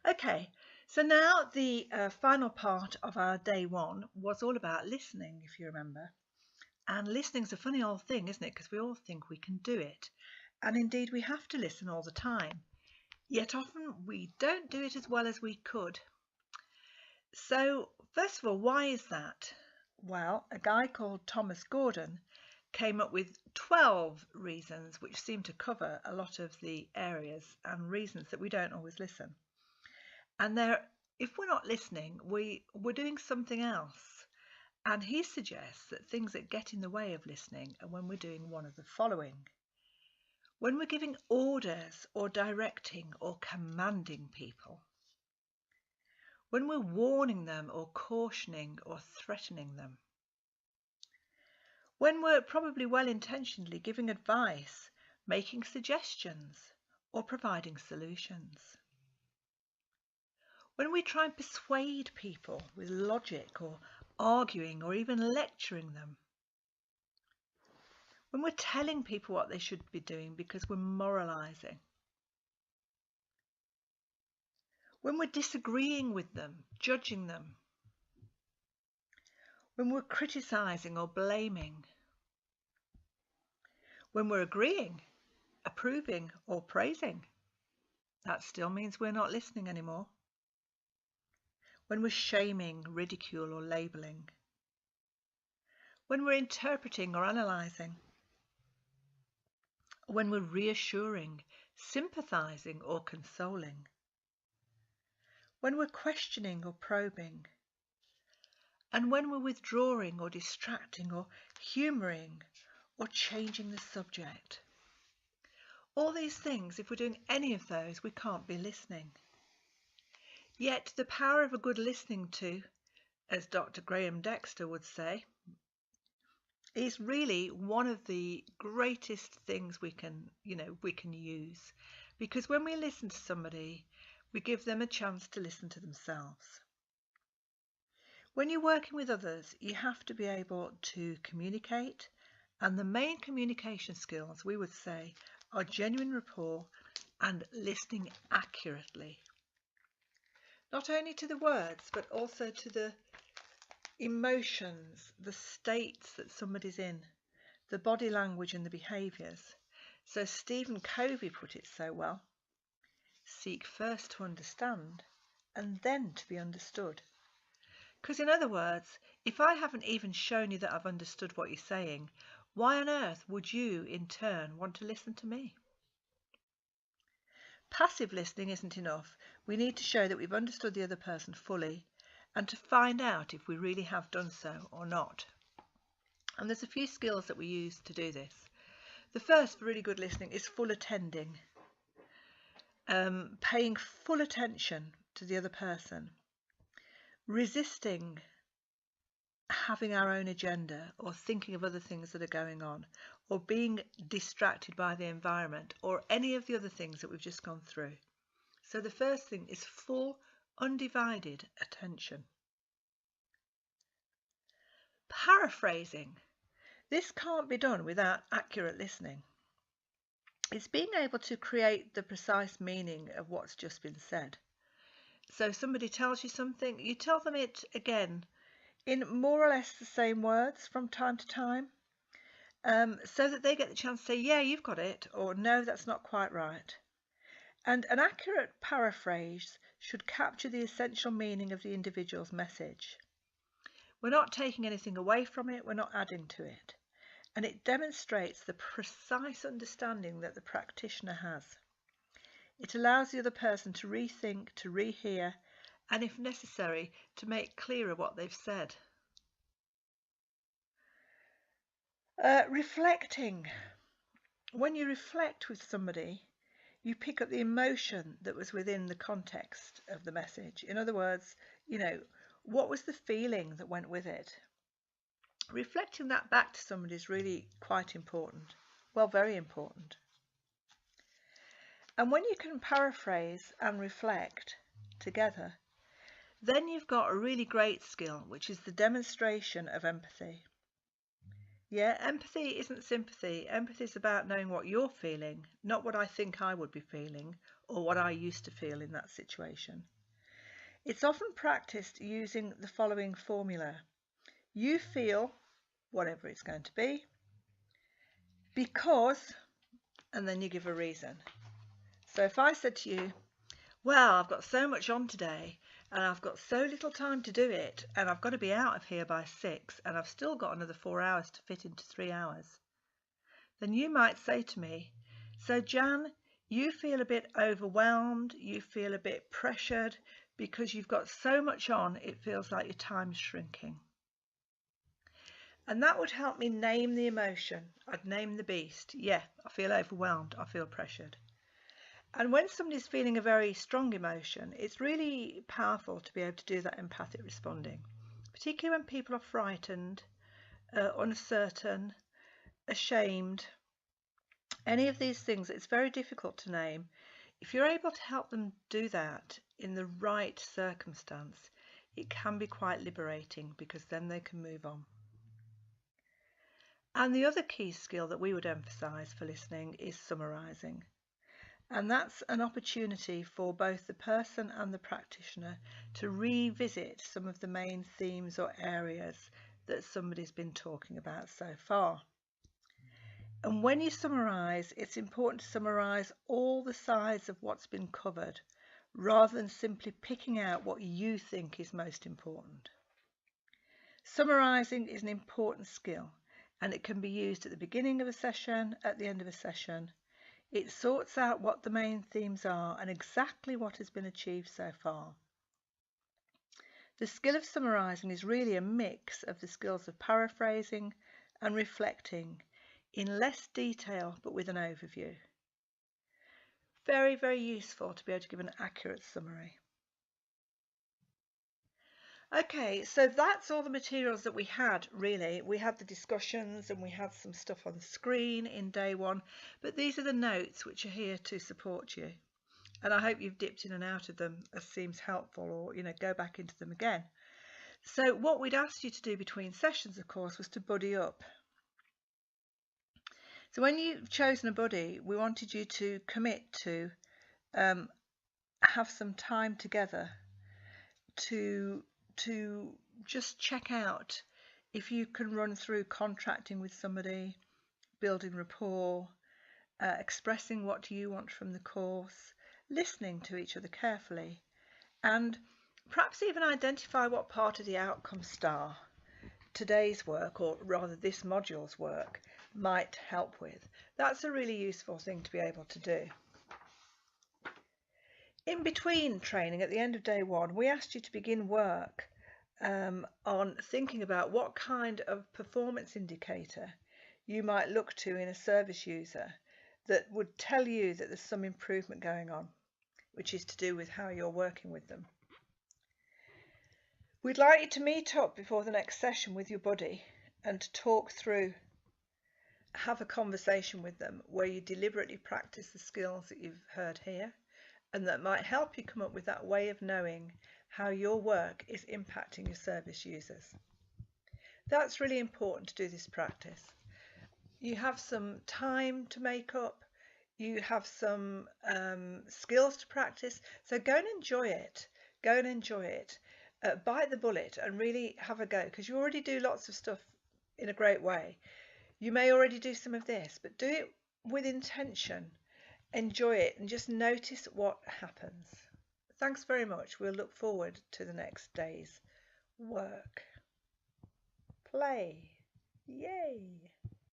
Okay, so now the final part of our day one was all about listening, if you remember. And listening's a funny old thing, isn't it? Because we all think we can do it. And indeed, we have to listen all the time. Yet often we don't do it as well as we could. So, first of all, why is that? Well, a guy called Thomas Gordon came up with 12 reasons which seem to cover a lot of the areas and reasons that we don't always listen. And if we're not listening, we're doing something else. And he suggests that things that get in the way of listening are when we're doing one of the following. When we're giving orders or directing or commanding people. When we're warning them or cautioning or threatening them. When we're probably well-intentionedly giving advice, making suggestions, or providing solutions. When we try and persuade people with logic or arguing or even lecturing them. When we're telling people what they should be doing because we're moralizing. When we're disagreeing with them, judging them. When we're criticizing or blaming. When we're agreeing, approving or praising. That still means we're not listening anymore. When we're shaming, ridicule or labeling. When we're interpreting or analyzing. When we're reassuring, sympathizing or consoling. When we're questioning or probing. And when we're withdrawing or distracting or humouring or changing the subject. All these things, if we're doing any of those, we can't be listening. Yet the power of a good listening to, as Dr. Graham Dexter would say, is really one of the greatest things we can use. Because when we listen to somebody, we give them a chance to listen to themselves. When you're working with others, you have to be able to communicate, and the main communication skills, we would say, are genuine rapport and listening accurately. Not only to the words, but also to the emotions, the states that somebody's in, the body language and the behaviours. So Stephen Covey put it so well, seek first to understand and then to be understood. Because in other words, if I haven't even shown you that I've understood what you're saying, why on earth would you in turn want to listen to me? Passive listening isn't enough. We need to show that we've understood the other person fully and to find out if we really have done so or not. And there's a few skills that we use to do this. The first for really good listening is full attending, paying full attention to the other person, resisting having our own agenda or thinking of other things that are going on, or being distracted by the environment or any of the other things that we've just gone through. So the first thing is full, undivided attention. Paraphrasing. This can't be done without accurate listening. It's being able to create the precise meaning of what's just been said. So somebody tells you something, you tell them it again in more or less the same words from time to time, so that they get the chance to say, yeah, you've got it, or no, that's not quite right. And an accurate paraphrase should capture the essential meaning of the individual's message. We're not taking anything away from it, we're not adding to it. And it demonstrates the precise understanding that the practitioner has. It allows the other person to rethink, to rehear, and if necessary, to make clearer what they've said. Reflecting. When you reflect with somebody, you pick up the emotion that was within the context of the message. In other words, what was the feeling that went with it? Reflecting that back to somebody is really quite important. Well, very important. And when you can paraphrase and reflect together, then you've got a really great skill, which is the demonstration of empathy. Yeah, empathy isn't sympathy. Empathy is about knowing what you're feeling, not what I think I would be feeling or what I used to feel in that situation. It's often practiced using the following formula. You feel whatever it's going to be because, and then you give a reason. So if I said to you, well, I've got so much on today and I've got so little time to do it and I've got to be out of here by 6 and I've still got another 4 hours to fit into 3 hours, then you might say to me, so Jan, you feel a bit overwhelmed, you feel a bit pressured because you've got so much on, it feels like your time's shrinking. And that would help me name the emotion. I'd name the beast. Yeah, I feel overwhelmed, I feel pressured. And when somebody's feeling a very strong emotion, it's really powerful to be able to do that empathic responding, particularly when people are frightened, uncertain, ashamed. Any of these things, it's very difficult to name. If you're able to help them do that in the right circumstance, it can be quite liberating because then they can move on. And the other key skill that we would emphasize for listening is summarizing. And that's an opportunity for both the person and the practitioner to revisit some of the main themes or areas that somebody's been talking about so far. And when you summarise, it's important to summarise all the sides of what's been covered, rather than simply picking out what you think is most important. Summarising is an important skill, and it can be used at the beginning of a session, at the end of a session. It sorts out what the main themes are and exactly what has been achieved so far. The skill of summarising is really a mix of the skills of paraphrasing and reflecting in less detail but with an overview. Very, very useful to be able to give an accurate summary. Okay, so that's all the materials that we had, really. We had the discussions and we had some stuff on the screen in day one, but these are the notes which are here to support you. And I hope you've dipped in and out of them as seems helpful, or, go back into them again. So what we'd asked you to do between sessions, of course, was to buddy up. So when you've chosen a buddy, we wanted you to commit to have some time together to just check out if you can run through contracting with somebody, building rapport, expressing what you want from the course, listening to each other carefully, and perhaps even identify what part of the outcome star today's work, or rather this module's work, might help with. That's a really useful thing to be able to do. In between training, at the end of day one, we asked you to begin work on thinking about what kind of performance indicator you might look to in a service user that would tell you that there's some improvement going on, which is to do with how you're working with them. We'd like you to meet up before the next session with your buddy and to talk through, have a conversation with them where you deliberately practice the skills that you've heard here, and that might help you come up with that way of knowing how your work is impacting your service users. That's really important to do this practice. You have some time to make up, you have some skills to practice, so go and enjoy it. Go and enjoy it. Bite the bullet and really have a go, because you already do lots of stuff in a great way. You may already do some of this, but do it with intention. Enjoy it and just notice what happens. Thanks very much. We'll look forward to the next day's work. Play. Yay!